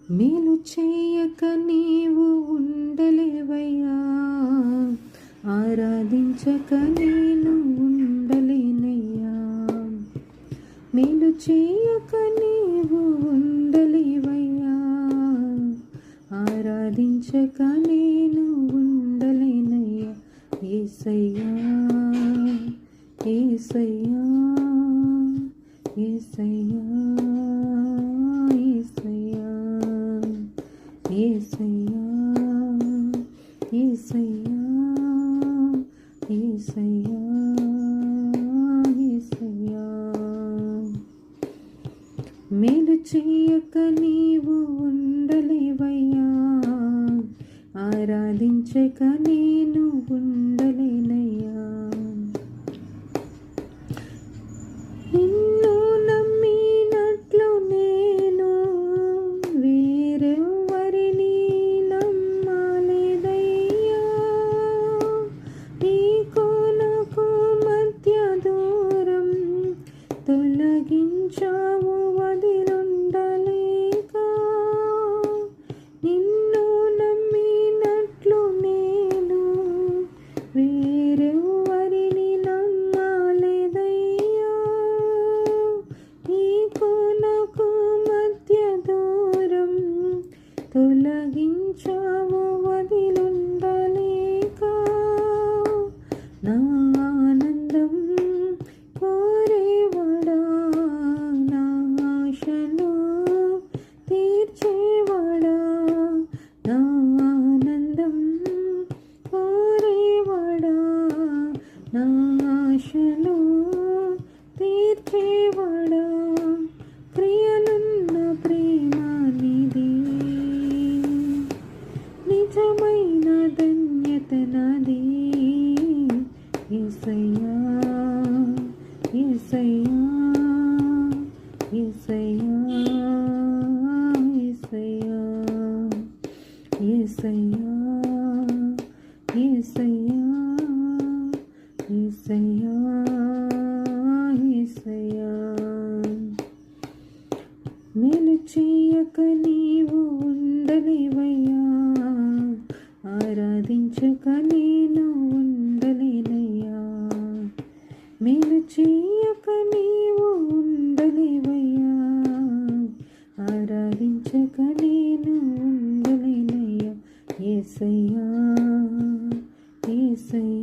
మేలు చేయక నీవు ఉండలేవయ్యా, ఆరాధించక నేను ఉండలేనయ్యా. మేలు చేయక నీవు ఉండలేవయ్యా, ఆరాధించక నేను ఉండలేనయ్యా. యేసయ్యా యేసయ్యా యేసయ్యా యేసయ్యా యేసయ్యా యేసయ్యా యేసయ్యా యేసయ్యా. మేలు చేయక నీవు ఉండలేవయ్యా, ఆరాధించక నేను ఉండలేనయ్యా. నిన్ను నమ్మినట్లు నేను వేరెవ్వరిని నమ్మలేదయ్యా. నీకు నాకు మధ్య దూరం తొలగించావు వదిలుండలేక. నిన్ను నమ్మినట్లు నేను వేరెవ్వరిని నమ్మలేదయ్యా. నీకు నాకు మధ్య దూరం తొలగించావు వదిలుండలేక. నా ఆనందం కోరేవాడా, నా ఆశను తీర్చేవాడా. నా ఆనందం కోరేవాడా, నా ఆశను తీర్చేవాడా. క్రియలున్న ప్రేమ నిధి, నిజమైన ధన్యత నాది. యేసయ్యా యేసయ్యా యేసయ్యా యేసయ్యా యేసయ్యా యేసయ్యా యేసయ్యా యేసయ్యా. మేలు చేయక నీవు ఉండలేవయ్యా, ఆరాధించక నేను ఉండలేనయ్యా. మేలు చేయక నీవు ఉండలేవయ్యా, ఆరాధించక నేను ఉండలేనయ్యా. యేసయ్యా యేసయ్యా